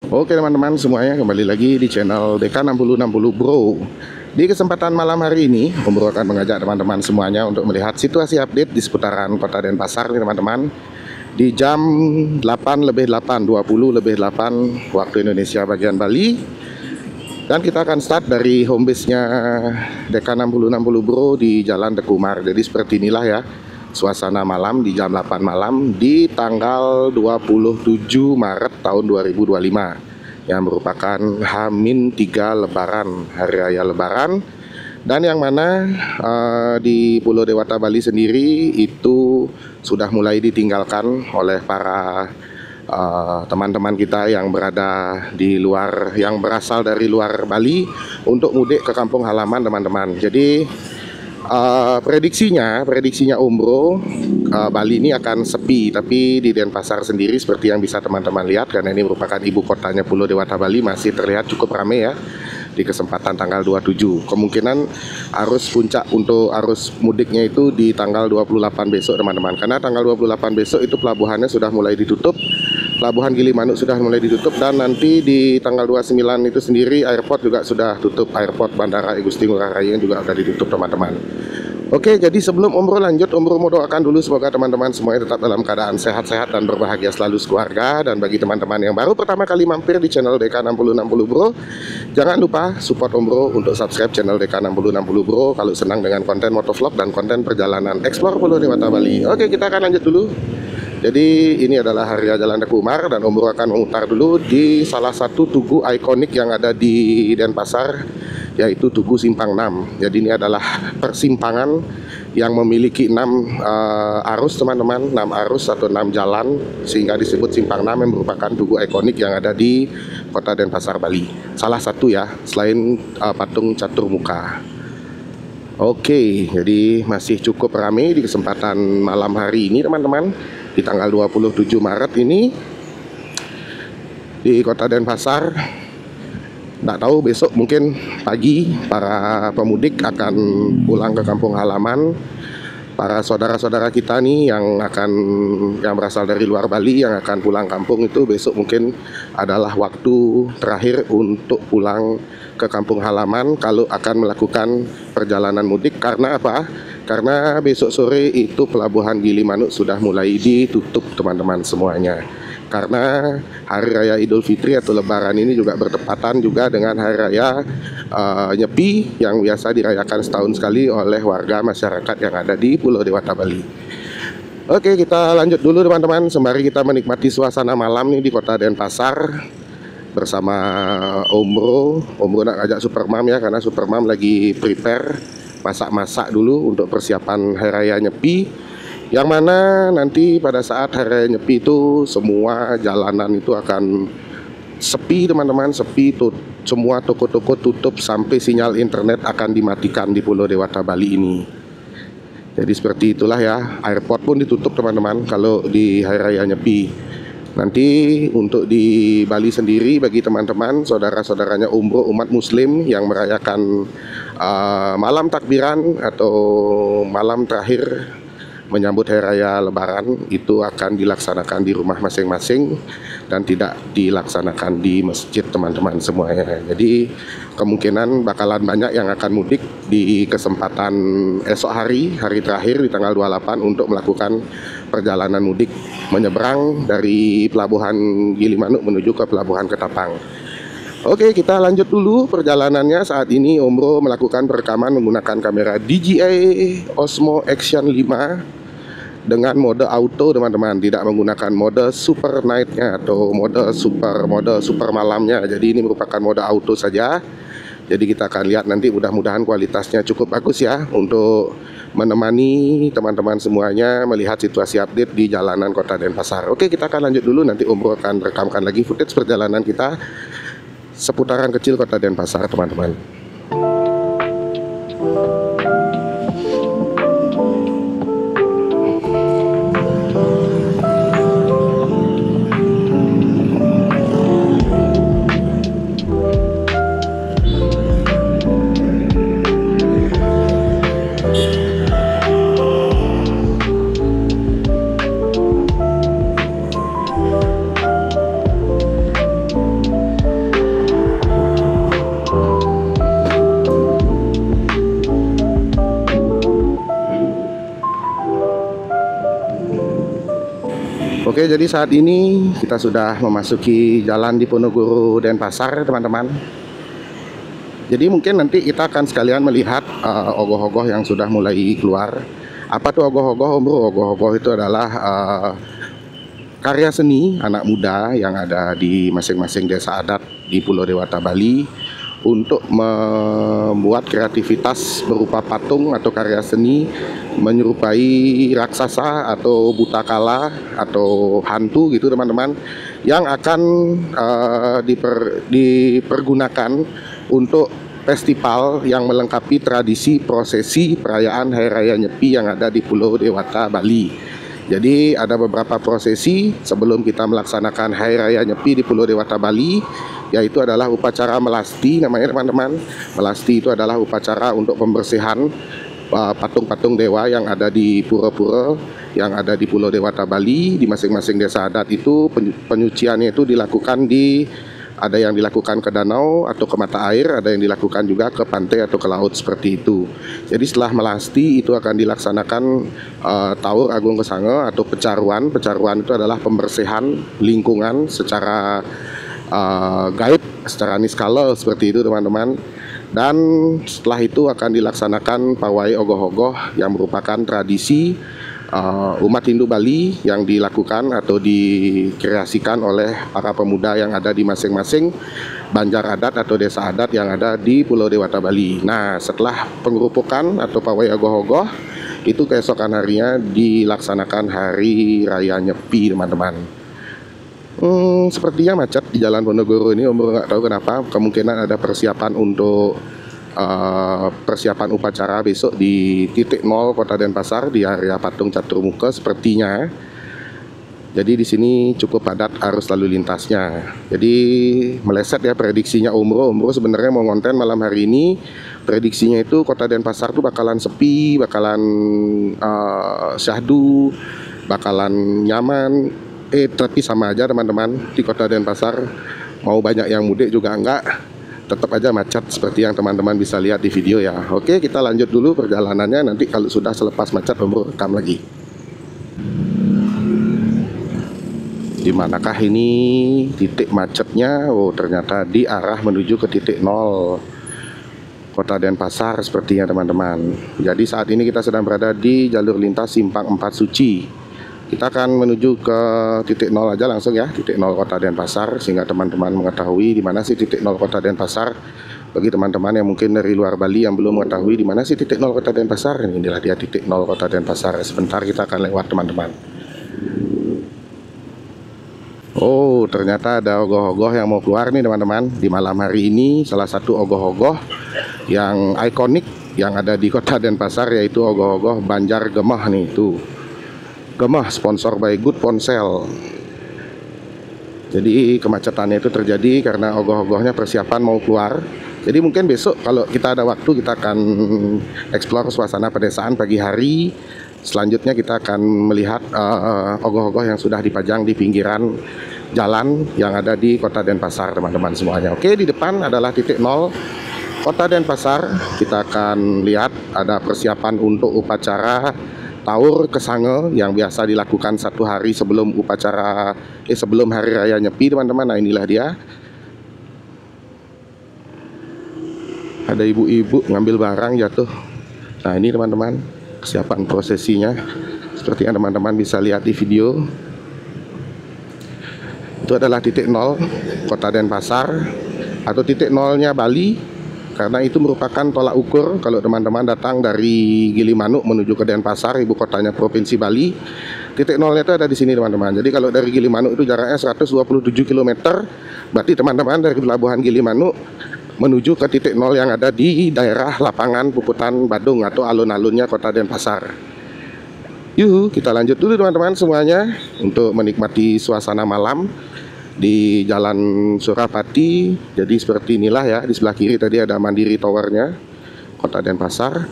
Oke teman-teman semuanya, kembali lagi di channel DK6060 Bro. Di kesempatan malam hari ini, Om Bro akan mengajak teman-teman semuanya untuk melihat situasi update di seputaran Kota Denpasar nih teman-teman. Di jam 20 lebih 8 waktu Indonesia bagian Bali. Dan kita akan start dari home base-nya DK6060 Bro di Jalan Dekumar. Jadi seperti inilah ya suasana malam di jam 8 malam di tanggal 27 Maret tahun 2025 yang merupakan H-3 Lebaran, Hari Raya Lebaran, dan yang mana di Pulau Dewata Bali sendiri itu sudah mulai ditinggalkan oleh para teman-teman kita yang berada di luar, yang berasal dari luar Bali untuk mudik ke kampung halaman teman-teman. Jadi prediksinya Om Bro, Bali ini akan sepi, tapi di Denpasar sendiri seperti yang bisa teman-teman lihat, karena ini merupakan ibu kotanya Pulau Dewata Bali, masih terlihat cukup ramai ya di kesempatan tanggal 27. Kemungkinan arus puncak untuk arus mudiknya itu di tanggal 28 besok teman-teman, karena tanggal 28 besok itu pelabuhannya sudah mulai ditutup. Pelabuhan Gilimanuk sudah mulai ditutup, dan nanti di tanggal 29 itu sendiri airport juga sudah tutup. Airport Bandara Igusti Ngurah Rai juga sudah ditutup teman-teman. Oke, jadi sebelum Om Bro lanjut, Om Bro mau doakan dulu semoga teman-teman semuanya tetap dalam keadaan sehat-sehat dan berbahagia selalu sekeluarga. Dan bagi teman-teman yang baru pertama kali mampir di channel DK6060 Bro, jangan lupa support Om Bro untuk subscribe channel DK6060 Bro kalau senang dengan konten motovlog dan konten perjalanan explore Pulau Dewata Bali. Oke, kita akan lanjut dulu. Jadi ini adalah Hari Raya Jalan Dekumar, dan Om Bro akan memutar dulu di salah satu tugu ikonik yang ada di Denpasar, yaitu Tugu Simpang 6. Jadi ini adalah persimpangan yang memiliki 6 arus teman-teman, 6 arus atau 6 jalan, sehingga disebut Simpang 6, yang merupakan tugu ikonik yang ada di Kota Denpasar, Bali. Salah satu ya, selain patung catur muka. Oke, jadi masih cukup ramai di kesempatan malam hari ini teman-teman, di tanggal 27 Maret ini di Kota Denpasar. Nggak tahu besok mungkin pagi para pemudik akan pulang ke kampung halaman. Para saudara-saudara kita nih yang berasal dari luar Bali yang akan pulang kampung itu besok mungkin adalah waktu terakhir untuk pulang ke kampung halaman kalau akan melakukan perjalanan mudik. Karena apa? Karena besok sore itu pelabuhan Gilimanuk sudah mulai ditutup teman-teman semuanya. Karena Hari Raya Idul Fitri atau Lebaran ini juga bertepatan juga dengan Hari Raya Nyepi yang biasa dirayakan setahun sekali oleh warga masyarakat yang ada di Pulau Dewata Bali. Oke, kita lanjut dulu teman-teman, sembari kita menikmati suasana malam nih di Kota Denpasar bersama Om Bro. Om Bro nak ajak Supermam ya, karena Supermam lagi prepare masak-masak dulu untuk persiapan Hari Raya Nyepi, yang mana nanti pada saat Hari Raya Nyepi itu semua jalanan itu akan sepi teman-teman, sepi tuh, semua toko-toko tutup sampai sinyal internet akan dimatikan di Pulau Dewata Bali ini. Jadi seperti itulah ya, airport pun ditutup teman-teman kalau di Hari Raya Nyepi. Nanti untuk di Bali sendiri, bagi teman-teman saudara-saudaranya Om Bro umat muslim yang merayakan malam takbiran atau malam terakhir menyambut Hari Raya Lebaran, itu akan dilaksanakan di rumah masing-masing dan tidak dilaksanakan di masjid teman-teman semuanya. Jadi kemungkinan bakalan banyak yang akan mudik di kesempatan esok hari terakhir di tanggal 28 untuk melakukan perjalanan mudik menyeberang dari pelabuhan Gilimanuk menuju ke pelabuhan Ketapang. Oke, kita lanjut dulu perjalanannya. Saat ini Om Bro melakukan perekaman menggunakan kamera DJI Osmo Action 5 dengan mode auto teman-teman, tidak menggunakan mode super night-nya atau mode super malamnya. Jadi ini merupakan mode auto saja. Jadi kita akan lihat nanti, mudah-mudahan kualitasnya cukup bagus ya untuk menemani teman-teman semuanya melihat situasi update di jalanan Kota Denpasar. Oke, kita akan lanjut dulu, nanti Om Bro akan rekamkan lagi footage perjalanan kita seputaran kecil Kota Denpasar teman-teman. Oke, jadi saat ini kita sudah memasuki jalan Diponegoro Denpasar, teman-teman. Jadi mungkin nanti kita akan sekalian melihat ogoh-ogoh yang sudah mulai keluar. Apa tuh ogoh-ogoh, Om Bro? Ogoh-ogoh itu adalah karya seni anak muda yang ada di masing-masing desa adat di Pulau Dewata, Bali, untuk membuat kreativitas berupa patung atau karya seni menyerupai raksasa atau buta kala atau hantu gitu, teman-teman, yang akan dipergunakan untuk festival yang melengkapi tradisi prosesi perayaan Hari Raya Nyepi yang ada di Pulau Dewata, Bali. Jadi ada beberapa prosesi sebelum kita melaksanakan Hari Raya Nyepi di Pulau Dewata, Bali, yaitu adalah upacara melasti namanya, teman-teman. Melasti itu adalah upacara untuk pembersihan patung-patung dewa yang ada di pura-pura yang ada di Pulau Dewata, Bali. Di masing-masing desa adat itu penyuciannya itu dilakukan ada yang dilakukan ke danau atau ke mata air, ada yang dilakukan juga ke pantai atau ke laut seperti itu. Jadi setelah melasti itu akan dilaksanakan Taur Agung Kesange atau pecaruan. Pecaruan itu adalah pembersihan lingkungan secara gaib, secara niskala seperti itu, teman-teman. Dan setelah itu akan dilaksanakan pawai ogoh-ogoh yang merupakan tradisi umat Hindu Bali yang dilakukan atau dikreasikan oleh para pemuda yang ada di masing-masing banjar adat atau desa adat yang ada di Pulau Dewata, Bali. Nah, setelah pengerupukan atau pawai ogoh-ogoh itu keesokan harinya dilaksanakan Hari Raya Nyepi, teman-teman. Sepertinya macet di Jalan Ponegoro ini, Om Bro, nggak tahu kenapa. Kemungkinan ada persiapan untuk persiapan upacara besok di titik 0 Kota Denpasar di area patung catur muka sepertinya. Jadi di sini cukup padat arus lalu lintasnya. Jadi meleset ya prediksinya Om Bro sebenarnya mau ngonten malam hari ini. Prediksinya itu Kota Denpasar tuh bakalan sepi, bakalan syahdu, bakalan nyaman. Tapi sama aja, teman-teman, di Kota Denpasar mau banyak yang mudik juga enggak, tetap aja macet seperti yang teman-teman bisa lihat di video ya. Oke, kita lanjut dulu perjalanannya. Nanti kalau sudah selepas macet, Om Bro rekam lagi. Di manakah ini titik macetnya? Oh, ternyata di arah menuju ke titik 0 Kota Denpasar sepertinya, teman-teman. Jadi saat ini kita sedang berada di jalur lintas Simpang 4 Suci. Kita akan menuju ke titik 0 aja langsung ya, titik 0 Kota Denpasar, sehingga teman-teman mengetahui di mana sih titik 0 Kota Denpasar. Bagi teman-teman yang mungkin dari luar Bali yang belum mengetahui di mana sih titik 0 Kota Denpasar, inilah dia titik 0 Kota Denpasar. Sebentar kita akan lewat, teman-teman. Oh, ternyata ada ogoh-ogoh yang mau keluar nih, teman-teman. Di malam hari ini salah satu ogoh-ogoh yang ikonik yang ada di Kota Denpasar yaitu ogoh-ogoh Banjar Gemah nih, tuh. Gemah sponsor by Good Ponsel. Jadi kemacetannya itu terjadi karena ogoh-ogohnya persiapan mau keluar. Jadi mungkin besok kalau kita ada waktu kita akan eksplor suasana pedesaan pagi hari. Selanjutnya kita akan melihat ogoh-ogoh yang sudah dipajang di pinggiran jalan yang ada di Kota Denpasar, teman-teman semuanya. Oke, di depan adalah titik 0 Kota Denpasar. Kita akan lihat ada persiapan untuk upacara Taur Kesange yang biasa dilakukan satu hari sebelum upacara sebelum Hari Raya Nyepi, teman-teman. Nah, inilah dia. Ada ibu-ibu ngambil barang jatuh. Nah, ini, teman-teman, kesiapan prosesinya seperti yang teman-teman bisa lihat di video. Itu adalah titik 0 Kota Denpasar atau titik 0-nya Bali. Karena itu merupakan tolak ukur kalau teman-teman datang dari Gilimanuk menuju ke Denpasar, ibu kotanya Provinsi Bali. Titik 0-nya itu ada di sini, teman-teman. Jadi kalau dari Gilimanuk itu jaraknya 127 km, berarti teman-teman dari Pelabuhan Gilimanuk menuju ke titik 0 yang ada di daerah lapangan Puputan Badung atau alun-alunnya Kota Denpasar. Yuhu, kita lanjut dulu, teman-teman semuanya, untuk menikmati suasana malam di Jalan Surapati. Jadi seperti inilah ya, di sebelah kiri tadi ada Mandiri Towernya Kota Denpasar.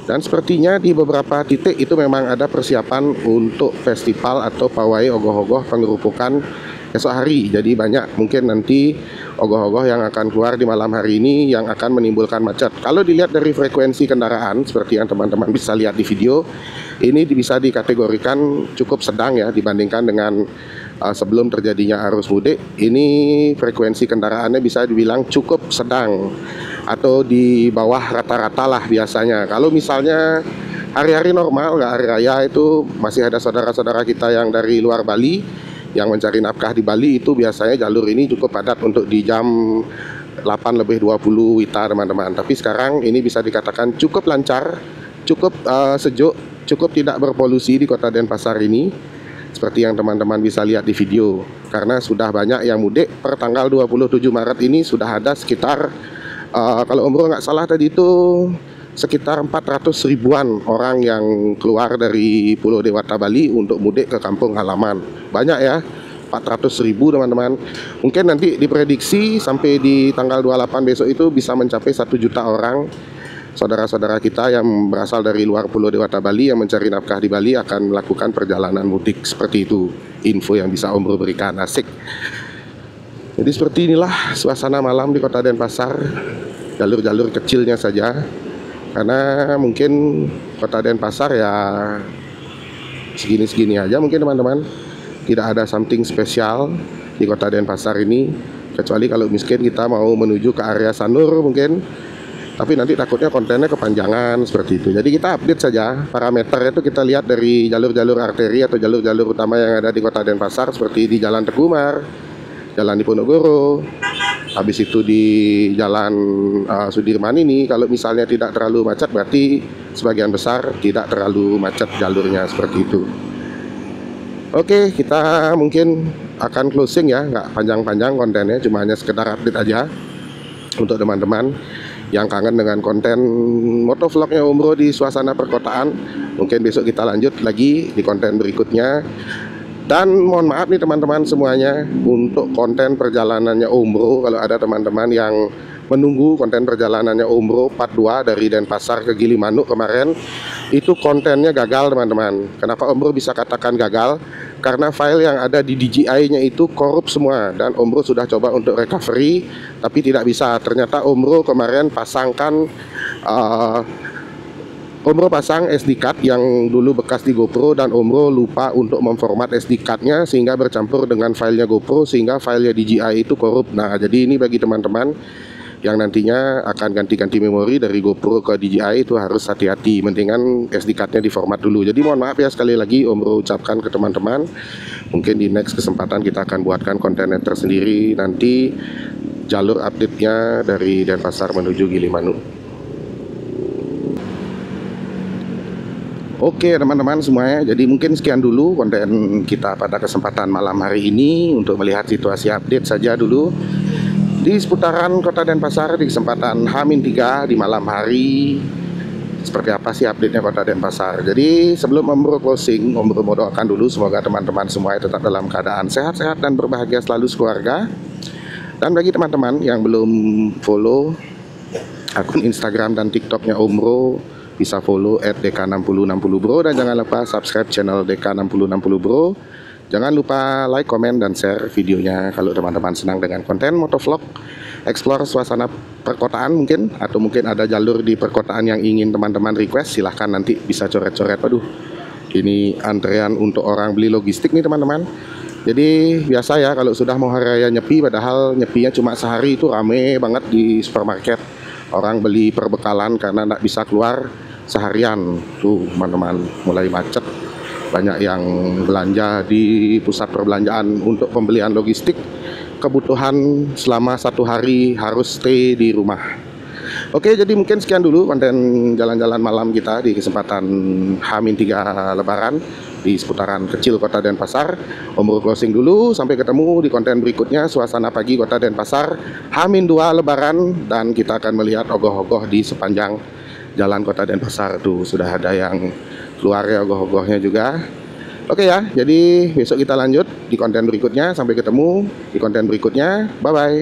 Dan sepertinya di beberapa titik itu memang ada persiapan untuk festival atau pawai ogoh-ogoh pengerupukan esok hari. Jadi banyak mungkin nanti ogoh-ogoh yang akan keluar di malam hari ini yang akan menimbulkan macet. Kalau dilihat dari frekuensi kendaraan seperti yang teman-teman bisa lihat di video, ini bisa dikategorikan cukup sedang ya dibandingkan dengan sebelum terjadinya arus mudik. Ini frekuensi kendaraannya bisa dibilang cukup sedang atau di bawah rata-rata lah biasanya. Kalau misalnya hari-hari normal, nggak hari raya, itu masih ada saudara-saudara kita yang dari luar Bali yang mencari nafkah di Bali, itu biasanya jalur ini cukup padat untuk di jam 8:20 WITA teman-teman. Tapi sekarang ini bisa dikatakan cukup lancar, cukup sejuk, cukup tidak berpolusi di kota Denpasar ini, seperti yang teman-teman bisa lihat di video. Karena sudah banyak yang mudik per tanggal 27 Maret ini, sudah ada sekitar kalau umroh nggak salah tadi itu sekitar 400 ribuan orang yang keluar dari Pulau Dewata Bali untuk mudik ke kampung halaman. Banyak ya, 400 ribu teman-teman. Mungkin nanti diprediksi sampai di tanggal 28 besok itu bisa mencapai 1 juta orang. Saudara-saudara kita yang berasal dari luar Pulau Dewata Bali yang mencari nafkah di Bali akan melakukan perjalanan mudik. Seperti itu info yang bisa umroh berikan. Asik. Jadi seperti inilah suasana malam di kota Denpasar. Jalur-jalur kecilnya saja, karena mungkin kota Denpasar ya segini-segini aja mungkin teman-teman. Tidak ada something spesial di kota Denpasar ini, kecuali kalau miskin kita mau menuju ke area Sanur mungkin. Tapi nanti takutnya kontennya kepanjangan seperti itu. Jadi kita update saja parameter itu, kita lihat dari jalur-jalur arteri atau jalur-jalur utama yang ada di kota Denpasar, seperti di Jalan Teguh-Umar, Jalan Diponegoro, habis itu di Jalan Sudirman ini. Kalau misalnya tidak terlalu macet, berarti sebagian besar tidak terlalu macet jalurnya, seperti itu. Oke, kita mungkin akan closing ya, nggak panjang-panjang kontennya, cuma hanya sekedar update aja untuk teman-teman yang kangen dengan konten motovlognya umroh di suasana perkotaan. Mungkin besok kita lanjut lagi di konten berikutnya. Dan mohon maaf nih teman-teman semuanya, untuk konten perjalanannya umroh, kalau ada teman-teman yang menunggu konten perjalanannya umroh part 2 dari Denpasar ke Gilimanuk kemarin, itu kontennya gagal teman-teman. Kenapa umroh bisa katakan gagal? Karena file yang ada di DJI-nya itu korup semua, dan umroh sudah coba untuk recovery tapi tidak bisa. Ternyata umroh kemarin pasangkan umroh pasang SD card yang dulu bekas di GoPro, dan umroh lupa untuk memformat SD card-nya sehingga bercampur dengan filenya GoPro, sehingga filenya DJI itu korup. Nah, jadi ini bagi teman-teman yang nantinya akan ganti-ganti memori dari GoPro ke DJI itu harus hati-hati, mendingan SD card-nya diformat dulu. Jadi mohon maaf ya, sekali lagi umroh ucapkan ke teman-teman. Mungkin di next kesempatan kita akan buatkan kontennya tersendiri nanti, jalur update-nya dari Denpasar menuju Gilimanuk. Oke teman-teman semuanya, jadi mungkin sekian dulu konten kita pada kesempatan malam hari ini, untuk melihat situasi update saja dulu di seputaran kota Denpasar di kesempatan H-3 di malam hari. Seperti apa sih update-nya kota Denpasar. Jadi sebelum umroh closing, umroh mau doakan dulu semoga teman-teman semuanya tetap dalam keadaan sehat-sehat dan berbahagia selalu sekeluarga. Dan bagi teman-teman yang belum follow akun Instagram dan TikToknya umroh, bisa follow @dk6060bro, dan jangan lupa subscribe channel dk6060bro. Jangan lupa like, komen, dan share videonya kalau teman-teman senang dengan konten motovlog, explore suasana perkotaan mungkin, atau mungkin ada jalur di perkotaan yang ingin teman-teman request, silahkan nanti bisa coret-coret. Aduh, ini antrean untuk orang beli logistik nih teman-teman. Jadi biasa ya kalau sudah mau hari raya nyepi, padahal nyepinya cuma sehari, itu rame banget di supermarket. Orang beli perbekalan karena tidak bisa keluar seharian. Tuh teman-teman, mulai macet. Banyak yang belanja di pusat perbelanjaan untuk pembelian logistik, kebutuhan selama 1 hari harus stay di rumah. Oke, jadi mungkin sekian dulu konten jalan-jalan malam kita di kesempatan H-3 Lebaran di seputaran kecil kota Denpasar. Umroh closing dulu, sampai ketemu di konten berikutnya suasana pagi kota Denpasar H-2 Lebaran, dan kita akan melihat ogoh-ogoh di sepanjang jalan kota Denpasar. Tuh sudah ada yang keluar ya ogoh-ogohnya juga. Oke ya, jadi besok kita lanjut di konten berikutnya. Sampai ketemu di konten berikutnya. Bye bye.